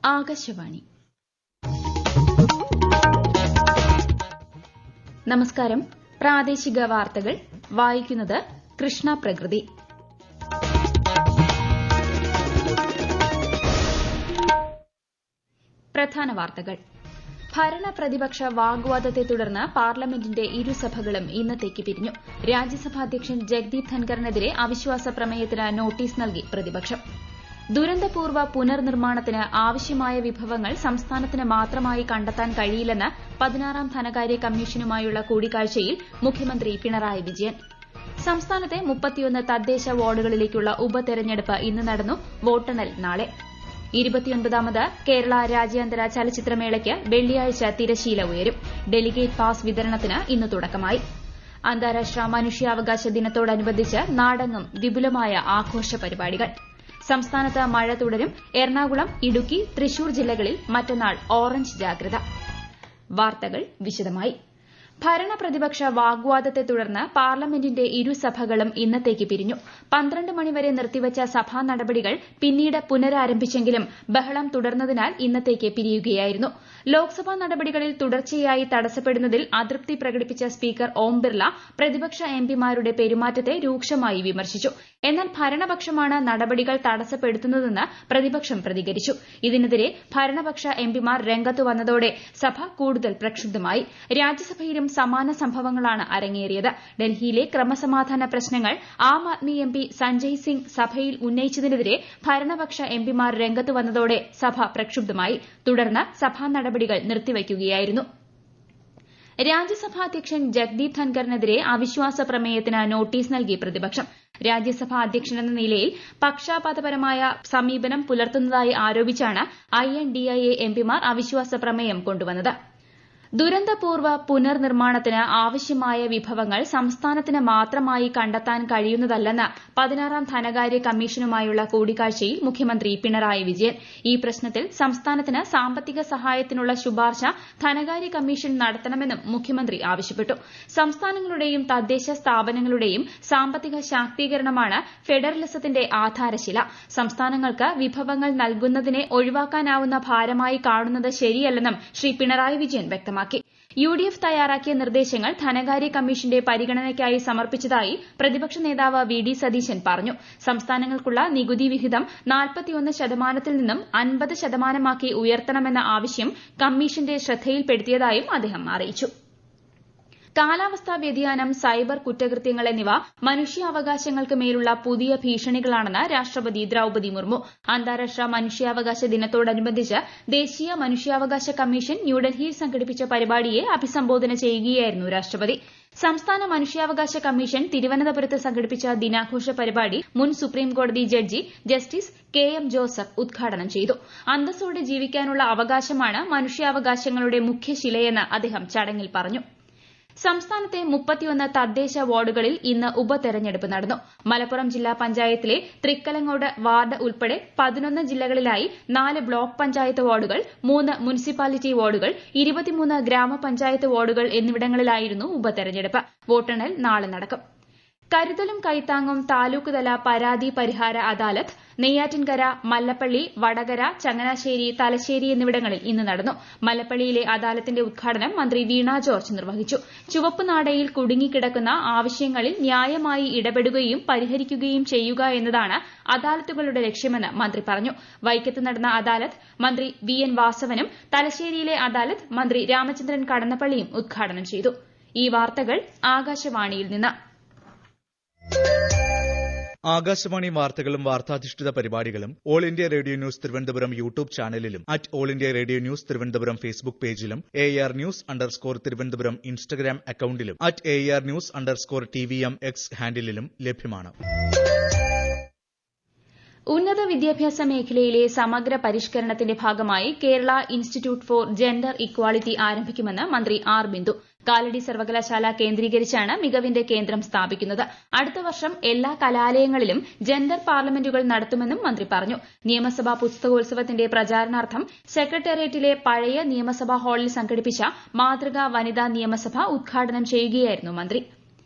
ആകാശവാണി. നമസ്കാരം. പ്രാദേശിക വാർത്തകൾ വായിക്കുന്നത് കൃഷ്ണ പ്രകൃതി. പ്രധാന വാർത്തകൾ. ഭരണ പ്രതിപക്ഷ വാഗ്വാദത്തെ തുടർന്ന് പാർലമെന്റിന്റെ ഇരുസഭകളും ഇന്നത്തേക്ക് പിരിഞ്ഞു. രാജ്യസഭാ അധ്യക്ഷൻ ജഗ്ദീപ് ധൻഖറിനെതിരെ അവിശ്വാസ പ്രമേയത്തിന് നോട്ടീസ് നൽകി പ്രതിപക്ഷം. ദുരന്തപൂർവ്വ പുനർനിർമ്മാണത്തിന് ആവശ്യമായ വിഭവങ്ങൾ സംസ്ഥാനത്തിന് മാത്രമായി കണ്ടെത്താൻ കഴിയില്ലെന്ന് 16ാം ധനകാര്യ കമ്മീഷനുമായുള്ള കൂടിക്കാഴ്ചയിൽ മുഖ്യമന്ത്രി പിണറായി വിജയൻ. സംസ്ഥാനത്തെ 31 തദ്ദേശ വാർഡുകളിലേക്കുള്ള ഉപതെരഞ്ഞെടുപ്പ് ഇന്ന് നടന്നു. വോട്ടെണ്ണൽ നാളെ. 29ാമത് കേരള രാജ്യാന്തര ചലച്ചിത്രമേളയ്ക്ക് വെള്ളിയാഴ്ച തിരശ്ശീല ഉയരും. ഡെലിഗേറ്റ് പാസ് വിതരണത്തിന് ഇന്ന് തുടക്കമായി. അന്താരാഷ്ട്ര മനുഷ്യാവകാശ ദിനത്തോടനുബന്ധിച്ച് നാടെങ്ങും വിപുലമായ ആഘോഷ പരിപാടികൾ. സംസ്ഥാനത്ത് മഴ തുടരും. എറണാകുളം, ഇടുക്കി, തൃശൂർ ജില്ലകളിൽ മറ്റന്നാൾ ഓറഞ്ച് ജാഗ്രത. വാർത്തകൾ വിശദമായി. ഭരണ പ്രതിപക്ഷ വാഗ്വാദത്തെ തുടർന്ന് പാർലമെന്റിന്റെ ഇരുസഭകളും ഇന്നത്തേക്ക് പിരിഞ്ഞു. 12 മണിവരെ നിർത്തിവച്ച സഭാ നടപടികൾ പിന്നീട് പുനരാരംഭിച്ചെങ്കിലും ബഹളം തുടർന്നതിനാൽ ഇന്നത്തേക്ക് പിരിയുകയായിരുന്നു. ലോക്സഭാ നടപടികളിൽ തുടർച്ചയായി തടസ്സപ്പെടുന്നതിൽ അതൃപ്തി പ്രകടിപ്പിച്ച സ്പീക്കർ ഓം ബിർള പ്രതിപക്ഷ എംപിമാരുടെ പെരുമാറ്റത്തെ രൂക്ഷമായി വിമർശിച്ചു. എന്നാൽ ഭരണപക്ഷമാണ് നടപടികൾ തടസ്സപ്പെടുത്തുന്നതെന്ന് പ്രതിപക്ഷം പ്രതികരിച്ചു. ഇതിനെതിരെ ഭരണപക്ഷ എംപിമാർ രംഗത്തു വന്നതോടെ സഭ കൂടുതൽ പ്രക്ഷുബ്ധമായി. രാജ്യസഭയിലും സമാന സംഭവങ്ങളാണ് അരങ്ങേറിയത്. ഡൽഹിയിലെ ക്രമസമാധാന പ്രശ്നങ്ങൾ ആം ആദ്മി എംപി സഞ്ജയ് സിംഗ് സഭയിൽ ഉന്നയിച്ചതിനെതിരെ ഭരണപക്ഷ എംപിമാർ രംഗത്തു വന്നതോടെ സഭ പ്രക്ഷുബ്ധമായി. തുടർന്ന് സഭാ നടപടികൾ നിർത്തിവയ്ക്കുകയായിരുന്നു. രാജ്യസഭാ അധ്യക്ഷൻ ജഗ്ദീപ് ധൻഖറിനെതിരെ അവിശ്വാസ പ്രമേയത്തിന് നോട്ടീസ് നൽകി പ്രതിപക്ഷം. രാജ്യസഭാ അധ്യക്ഷനെന്ന നിലയിൽ പക്ഷാപാതപരമായ സമീപനം പുലർത്തുന്നതായി ആരോപിച്ചാണ് INDIA എംപിമാർ അവിശ്വാസ പ്രമേയം കൊണ്ടുവന്നത്. ദുരന്തപൂർവ്വ പുനർനിർമ്മാണത്തിന് ആവശ്യമായ വിഭവങ്ങൾ സംസ്ഥാനത്തിന് മാത്രമായി കണ്ടെത്താൻ കഴിയുന്നതല്ലെന്ന് 16ാം ധനകാര്യ കമ്മീഷനുമായുള്ള കൂടിക്കാഴ്ചയിൽ മുഖ്യമന്ത്രി പിണറായി വിജയൻ. ഈ പ്രശ്നത്തിൽ സംസ്ഥാനത്തിന് സാമ്പത്തിക സഹായത്തിനുള്ള ശുപാർശ ധനകാര്യ കമ്മീഷൻ നടത്തണമെന്നും മുഖ്യമന്ത്രി ആവശ്യപ്പെട്ടു. സംസ്ഥാനങ്ങളുടെയും തദ്ദേശ സ്ഥാപനങ്ങളുടെയും സാമ്പത്തിക ശാക്തീകരണമാണ് ഫെഡറലിസത്തിന്റെ ആധാരശില. സംസ്ഥാനങ്ങൾക്ക് വിഭവങ്ങൾ നൽകുന്നതിനെ ഒഴിവാക്കാനാവുന്ന ഭാരമായി കാണുന്നത് ശരിയല്ലെന്നും ശ്രീ പിണറായി വിജയൻ വ്യക്തമാക്കി. UDF തയ്യാറാക്കിയ നിർദ്ദേശങ്ങൾ ധനകാര്യ കമ്മീഷന്റെ പരിഗണനയ്ക്കായി സമർപ്പിച്ചതായി പ്രതിപക്ഷ നേതാവ് VD സതീശൻ പറഞ്ഞു. സംസ്ഥാനങ്ങൾക്കുള്ള നികുതി വിഹിതം 41% നിന്നും 50% ഉയർത്തണമെന്ന ആവശ്യം കമ്മീഷന്റെ ശ്രദ്ധയിൽപ്പെടുത്തിയതായും അദ്ദേഹം അറിയിച്ചു. കാലാവസ്ഥാ വ്യതിയാനം, സൈബർ കുറ്റകൃത്യങ്ങൾ എന്നിവ മനുഷ്യാവകാശങ്ങൾക്ക് മേലുള്ള പുതിയ ഭീഷണികളാണെന്ന് രാഷ്ട്രപതി ദ്രൌപദി മുർമു. അന്താരാഷ്ട്ര മനുഷ്യാവകാശ ദിനത്തോടനുബന്ധിച്ച് ദേശീയ മനുഷ്യാവകാശ കമ്മീഷൻ ന്യൂഡൽഹിയിൽ സംഘടിപ്പിച്ച പരിപാടിയെ അഭിസംബോധന ചെയ്യുകയായിരുന്നു രാഷ്ട്രപതി. സംസ്ഥാന മനുഷ്യാവകാശ കമ്മീഷൻ തിരുവനന്തപുരത്ത് സംഘടിപ്പിച്ച ദിനാഘോഷ പരിപാടി മുൻ സുപ്രീംകോടതി ജഡ്ജി ജസ്റ്റിസ് KM ജോസഫ് ഉദ്ഘാടനം ചെയ്തു. അന്തസ്സോടെ ജീവിക്കാനുള്ള അവകാശമാണ് മനുഷ്യാവകാശങ്ങളുടെ മുഖ്യശിലയെന്ന് അദ്ദേഹം ചടങ്ങിൽ പറഞ്ഞു. സംസ്ഥാനത്തെ 31 തദ്ദേശ വാർഡുകളിൽ ഇന്ന് ഉപതെരഞ്ഞെടുപ്പ് നടന്നു. മലപ്പുറം ജില്ലാ പഞ്ചായത്തിലെ തൃക്കലങ്ങോട് വാർഡ് ഉൾപ്പെടെ 11 ജില്ലകളിലായി 4 ബ്ലോക്ക് പഞ്ചായത്ത് വാർഡുകൾ, 3 മുനിസിപ്പാലിറ്റി വാർഡുകൾ, 23 ഗ്രാമപഞ്ചായത്ത് വാർഡുകൾ എന്നിവിടങ്ങളിലായിരുന്നു ഉപതെരഞ്ഞെടുപ്പ്. വോട്ടെണ്ണൽ നാളെ നടക്കും. കരുതലും കൈത്താങ്ങും താലൂക്ക് തല പരാതി പരിഹാര അദാലത്ത് നെയ്യാറ്റിൻകര, മല്ലപ്പള്ളി, വടകര, ചങ്ങനാശ്ശേരി, തലശ്ശേരി എന്നിവിടങ്ങളിൽ ഇന്ന് നടന്നു. മല്ലപ്പള്ളിയിലെ അദാലത്തിന്റെ ഉദ്ഘാടനം മന്ത്രി വീണ ജോർജ് നിർവഹിച്ചു. ചുവപ്പ് നാടയിൽ കുടുങ്ങിക്കിടക്കുന്ന ആവശ്യങ്ങളിൽ ന്യായമായി ഇടപെടുകയും പരിഹരിക്കുകയും ചെയ്യുക എന്നതാണ് അദാലത്തുകളുടെ ലക്ഷ്യമെന്ന് മന്ത്രി പറഞ്ഞു. വൈക്കത്ത് നടന്ന അദാലത്ത് മന്ത്രി VN വാസവനും തലശ്ശേരിയിലെ അദാലത്ത് മന്ത്രി രാമചന്ദ്രൻ കടന്നപ്പള്ളിയും ഉദ്ഘാടനം ചെയ്തു. ഈ വാർത്തകൾ ആകാശവാണിയിൽ നിന്ന്. ആകാശവാണി വാർത്തകളും വാർത്താധിഷ്ഠിത പരിപാടികളും all India radio news Thiruvananthapuram YouTube ചാനലിലും all India radio news Thiruvananthapuram Facebook പേജിലും AR News_ തിരുവനന്തപുരം ഇൻസ്റ്റഗ്രാം അക്കൌണ്ടിലും AR News_TVM X ഹാൻഡിലും ലഭ്യമാണ്. ഉന്നത വിദ്യാഭ്യാസ മേഖലയിലെ സമഗ്ര പരിഷ്കരണത്തിന്റെ ഭാഗമായി Kerala institute four gender equality ആരംഭിക്കുമെന്ന് മന്ത്രി R ബിന്ദു. കാലടി സർവകലാശാല കേന്ദ്രീകരിച്ചാണ് മികവിന്റെ കേന്ദ്രം സ്ഥാപിക്കുന്നത്. അടുത്ത വർഷം എല്ലാ കലാലയങ്ങളിലും ജെൻഡർ പാർലമെന്റുകൾ നടത്തുമെന്നും മന്ത്രി പറഞ്ഞു. നിയമസഭാ പുസ്തകോത്സവത്തിന്റെ പ്രചാരണാർത്ഥം സെക്രട്ടേറിയറ്റിലെ പഴയ നിയമസഭാ ഹാളിൽ സംഘടിപ്പിച്ച മാതൃകാ വനിതാ നിയമസഭ ഉദ്ഘാടനം ചെയ്യുകയായിരുന്നു മന്ത്രി.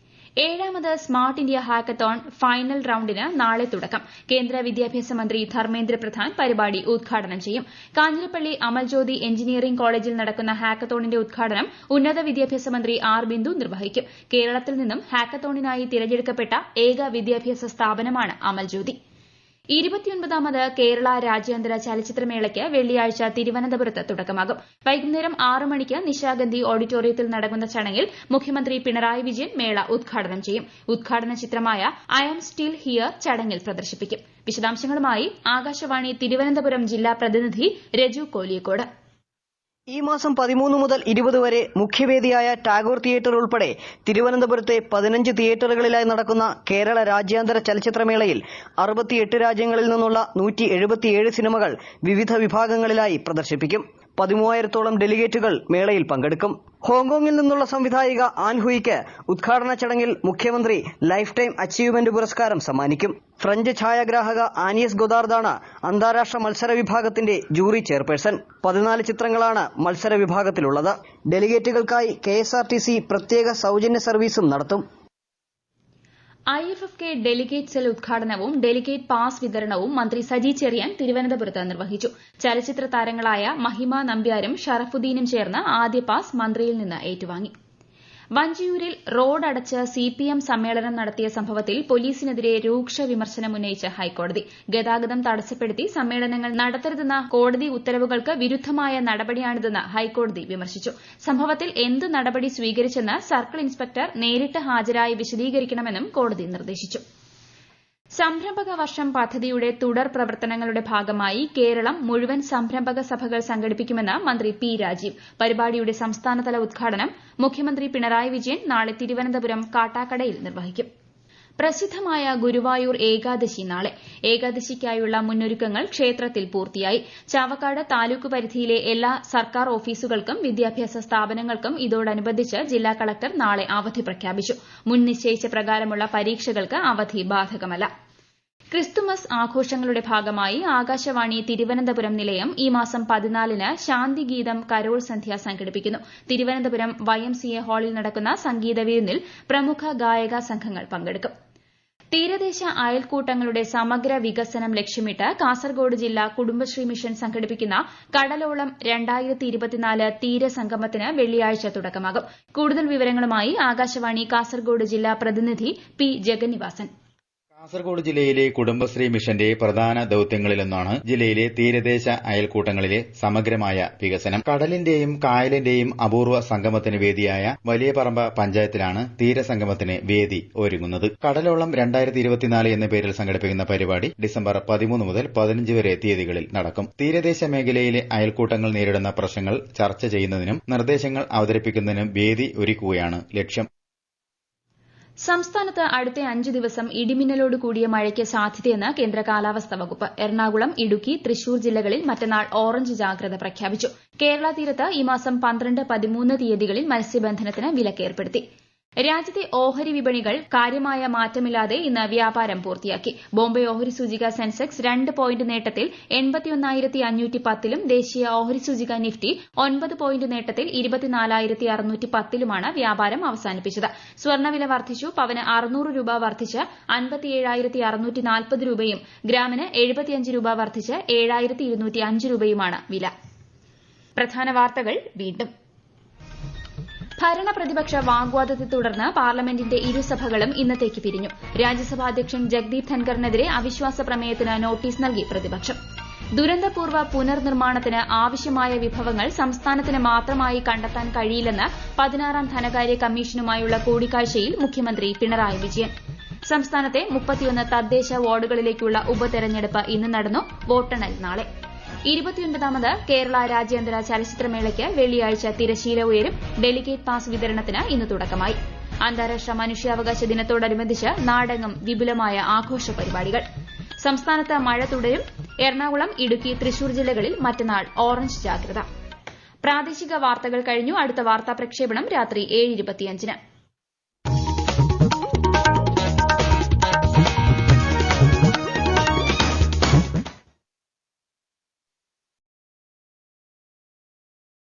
ഏഴാമത് സ്മാർട്ട് ഇന്ത്യ ഹാക്കത്തോൺ ഫൈനൽ റൌണ്ടിന് നാളെ തുടക്കം. കേന്ദ്ര വിദ്യാഭ്യാസ മന്ത്രി ധർമ്മേന്ദ്ര പ്രധാൻ പരിപാടി ഉദ്ഘാടനം ചെയ്യും. കാഞ്ഞിരപ്പള്ളി അമൽജ്യോതി എഞ്ചിനീയറിംഗ് കോളേജിൽ നടക്കുന്ന ഹാക്കത്തോണിന്റെ ഉദ്ഘാടനം ഉന്നത വിദ്യാഭ്യാസ മന്ത്രി ആർ ബിന്ദു നിർവഹിക്കും. കേരളത്തിൽ നിന്നും ഹാക്കത്തോണിനായി തിരഞ്ഞെടുക്കപ്പെട്ട ഏക വിദ്യാഭ്യാസ സ്ഥാപനമാണ് അമൽജ്യോതി. 29ാമത് കേരള രാജ്യാന്തര ചലച്ചിത്രമേളയ്ക്ക് വെള്ളിയാഴ്ച തിരുവനന്തപുരത്ത് തുടക്കമാകും. വൈകുന്നേരം 6 മണിക്ക് നിശാഗന്ധി ഓഡിറ്റോറിയത്തിൽ നടക്കുന്ന ചടങ്ങിൽ മുഖ്യമന്ത്രി പിണറായി വിജയൻ മേള ഉദ്ഘാടനം ചെയ്യും. ഉദ്ഘാടന ചിത്രമായ ഐ ആം സ്റ്റിൽ ഹിയർ ചടങ്ങിൽ പ്രദർശിപ്പിക്കും. വിശദാംശങ്ങളുമായി ആകാശവാണി തിരുവനന്തപുരം ജില്ലാ പ്രതിനിധി രജു കോലിയക്കോട്. ഈ മാസം 13 മുതൽ 20 വരെ മുഖ്യവേദിയായ ടാഗോർ തിയേറ്റർ ഉൾപ്പെടെ തിരുവനന്തപുരത്തെ 15 തിയേറ്ററുകളിലായി നടക്കുന്ന കേരള രാജ്യാന്തര ചലച്ചിത്രമേളയിൽ 68 രാജ്യങ്ങളിൽ നിന്നുള്ള 177 സിനിമകൾ വിവിധ വിഭാഗങ്ങളിലായി പ്രദർശിപ്പിക്കും. 13,000-ഓളം ഡെലിഗേറ്റുകൾ മേളയിൽ പങ്കെടുക്കും. ഹോങ്കോങ്ങിൽ നിന്നുള്ള സംവിധായിക ആൻ ഹുയിക്ക് ഉദ്ഘാടന ചടങ്ങിൽ മുഖ്യമന്ത്രി ലൈഫ് ടൈം അച്ചീവ്മെന്റ് പുരസ്കാരം സമ്മാനിക്കും. ഫ്രഞ്ച് ഛായാഗ്രാഹക ആനിയസ് ഗൊദാർദാണ് അന്താരാഷ്ട്ര മത്സര വിഭാഗത്തിന്റെ ജൂറി ചെയർപേഴ്സൺ. 14 ചിത്രങ്ങളാണ് മത്സര വിഭാഗത്തിലുള്ളത്. ഡെലിഗേറ്റുകൾക്കായി KSRTC പ്രത്യേക സൌജന്യ സർവീസും നടത്തും. IFFK ഡെലിഗേറ്റ് സെൽ ഉദ്ഘാടനവും ഡെലിഗേറ്റ് പാസ് വിതരണവും മന്ത്രി സജി ചെറിയാൻ തിരുവനന്തപുരത്ത് നിർവഹിച്ചു. ചലച്ചിത്ര താരങ്ങളായ മഹിമ നമ്പ്യാരും ഷറഫുദ്ദീനും ചേർന്ന് ആദ്യ പാസ് മന്ത്രിയിൽ നിന്ന് ഏറ്റുവാങ്ങി. വഞ്ചിയൂരിൽ റോഡ് അടച്ച് CPM സമ്മേളനം നടത്തിയ സംഭവത്തിൽ പോലീസിനെതിരെ രൂക്ഷ വിമർശനമുന്നയിച്ച് ഹൈക്കോടതി. ഗതാഗതം തടസ്സപ്പെടുത്തി സമ്മേളനങ്ങൾ നടത്തരുതെന്ന കോടതി ഉത്തരവുകൾക്ക് വിരുദ്ധമായ നടപടിയാണിതെന്ന് ഹൈക്കോടതി വിമർശിച്ചു. സംഭവത്തിൽ എന്ത് നടപടി സ്വീകരിച്ചെന്ന് സർക്കിൾ ഇൻസ്പെക്ടർ നേരിട്ട് ഹാജരായി വിശദീകരിക്കണമെന്നും കോടതി നിർദ്ദേശിച്ചു. സംരംഭക വർഷം പദ്ധതിയുടെ തുടർ പ്രവർത്തനങ്ങളുടെ ഭാഗമായി കേരളം മുഴുവൻ സംരംഭക സഭകൾ സംഘടിപ്പിക്കുമെന്ന് മന്ത്രി പി രാജീവ്. പരിപാടിയുടെ സംസ്ഥാനതല ഉദ്ഘാടനം മുഖ്യമന്ത്രി പിണറായി വിജയൻ നാളെ തിരുവനന്തപുരം കാട്ടാക്കടയിൽ നിർവഹിക്കും. പ്രസിദ്ധമായ ഗുരുവായൂർ ഏകാദശി നാളെ. ഏകാദശിക്കായുള്ള മുന്നൊരുക്കങ്ങൾ ക്ഷേത്രത്തിൽ പൂർത്തിയായി. ചാവക്കാട് താലൂക്ക് പരിധിയിലെ എല്ലാ സർക്കാർ ഓഫീസുകൾക്കും വിദ്യാഭ്യാസ സ്ഥാപനങ്ങൾക്കും ഇതോടനുബന്ധിച്ച് ജില്ലാ കളക്ടർ നാളെ അവധി പ്രഖ്യാപിച്ചു. മുൻ നിശ്ചയിച്ച പ്രകാരമുള്ള പരീക്ഷകൾക്ക് അവധി ബാധകമല്ല. ക്രിസ്തുമസ് ആഘോഷങ്ങളുടെ ഭാഗമായി ആകാശവാണി തിരുവനന്തപുരം നിലയം ഈ മാസം 14-ന് ശാന്തിഗീതം കരോൾ സന്ധ്യ സംഘടിപ്പിക്കുന്നു. തിരുവനന്തപുരം YMCA ഹാളിൽ നടക്കുന്ന സംഗീത വിരുന്നിൽ പ്രമുഖ ഗായക സംഘങ്ങൾ പങ്കെടുക്കും. തീരദേശ അയൽക്കൂട്ടങ്ങളുടെ സമഗ്ര വികസനം ലക്ഷ്യമിട്ട് കാസർഗോഡ് ജില്ലാ കുടുംബശ്രീ മിഷൻ സംഘടിപ്പിക്കുന്ന കടലോളം 2024 തീരസംഗമത്തിന് വെള്ളിയാഴ്ച തുടക്കമാകും. കൂടുതൽ വിവരങ്ങളുമായി ആകാശവാണി കാസർഗോഡ് ജില്ലാ പ്രതിനിധി പി ജഗന്നിവാസൻ. കാസർഗോഡ് ജില്ലയിലെ കുടുംബശ്രീ മിഷന്റെ പ്രധാന ദൌത്യങ്ങളിലൊന്നാണ് ജില്ലയിലെ തീരദേശ അയൽക്കൂട്ടങ്ങളിലെ സമഗ്രമായ വികസനം. കടലിന്റെയും കായലിന്റെയും അപൂർവ സംഗമത്തിന് വേദിയായ വലിയപറമ്പ പഞ്ചായത്തിലാണ് തീരസംഗമത്തിന് വേദി ഒരുങ്ങുന്നത്. കടലോളം 2024 എന്ന പേരിൽ സംഘടിപ്പിക്കുന്ന പരിപാടി ഡിസംബർ 13 മുതൽ 15 വരെ തീയതികളിൽ നടക്കും. തീരദേശ മേഖലയിലെ അയൽക്കൂട്ടങ്ങൾ നേരിടുന്ന പ്രശ്നങ്ങൾ ചർച്ച ചെയ്യുന്നതിനും നിർദ്ദേശങ്ങൾ അവതരിപ്പിക്കുന്നതിനും വേദി ഒരുക്കുകയാണ് ലക്ഷ്യം. സംസ്ഥാനത്ത് അടുത്ത 5 ദിവസം ഇടിമിന്നലോട് കൂടിയ മഴയ്ക്ക് സാധ്യതയെന്ന് കേന്ദ്ര കാലാവസ്ഥാ വകുപ്പ്. എറണാകുളം, ഇടുക്കി, തൃശൂർ ജില്ലകളിൽ മറ്റന്നാൾ ഓറഞ്ച് ജാഗ്രത പ്രഖ്യാപിച്ചു. കേരള തീരത്ത് ഈ മാസം 12, 13 തീയതികളിൽ മത്സ്യബന്ധനത്തിന് വിലക്കേർപ്പെടുത്തി. രാജ്യത്തെ ഓഹരി വിപണികൾ കാര്യമായ മാറ്റമില്ലാതെ ഇന്ന് വ്യാപാരം പൂർത്തിയാക്കി. ബോംബെ ഓഹരി സൂചിക സെൻസെക്സ് 2 പോയിന്റ് നേട്ടത്തിൽ 81,510-ലും ദേശീയ ഓഹരി സൂചിക നിഫ്റ്റി 9 പോയിന്റ് നേട്ടത്തിൽ 24,610-ലുമാണ് വ്യാപാരം അവസാനിപ്പിച്ചത്. സ്വർണ്ണവില വർദ്ധിച്ചു. പവന് 600 രൂപ വർദ്ധിച്ച് 57,640 രൂപയും ഗ്രാമിന് 75 രൂപ വർദ്ധിച്ച് 7,205 രൂപയുമാണ് വില. പ്രധാന വാർത്തകൾ വീണ്ടും. ഭരണപ്രതിപക്ഷ വാഗ്വാദത്തെ തുടർന്ന് പാർലമെന്റിന്റെ ഇരുസഭകളും ഇന്നത്തേക്ക് പിരിഞ്ഞു. രാജ്യസഭാ അധ്യക്ഷൻ ജഗ്ദീപ് ധൻഖറിനെതിരെ അവിശ്വാസ പ്രമേയത്തിന് നോട്ടീസ് നൽകി പ്രതിപക്ഷം. ദുരന്തപൂർവ്വ പുനർനിർമ്മാണത്തിന് ആവശ്യമായ വിഭവങ്ങൾ സംസ്ഥാനത്തിന് മാത്രമായി കണ്ടെത്താൻ കഴിയില്ലെന്ന് 16-ാം ധനകാര്യ കമ്മീഷനുമായുള്ള കൂടിക്കാഴ്ചയിൽ മുഖ്യമന്ത്രി പിണറായി വിജയൻ. സംസ്ഥാനത്തെ 31 തദ്ദേശ വാർഡുകളിലേക്കുള്ള ഉപതെരഞ്ഞെടുപ്പ് ഇന്ന് നടന്നു. വോട്ടെണ്ണൽ നാളെ. 29ാമത് കേരള രാജ്യാന്തര ചലച്ചിത്രമേളയ്ക്ക് വെള്ളിയാഴ്ച തിരശ്ശീല ഉയരും. ഡെലിഗേറ്റ് പാസ് വിതരണത്തിന് ഇന്ന് തുടക്കമായി. അന്താരാഷ്ട്ര മനുഷ്യാവകാശ ദിനത്തോടനുബന്ധിച്ച് നാടെങ്ങും വിപുലമായ ആഘോഷ പരിപാടികൾ. സംസ്ഥാനത്ത് മഴ തുടരും. എറണാകുളം, ഇടുക്കി, തൃശൂർ ജില്ലകളിൽ മറ്റന്നാൾ ഓറഞ്ച് ജാഗ്രത. പ്രാദേശിക വാർത്തകൾ കഴിഞ്ഞു. അടുത്ത വാർത്താ പ്രക്ഷേപണം രാത്രി 7:25-ന്.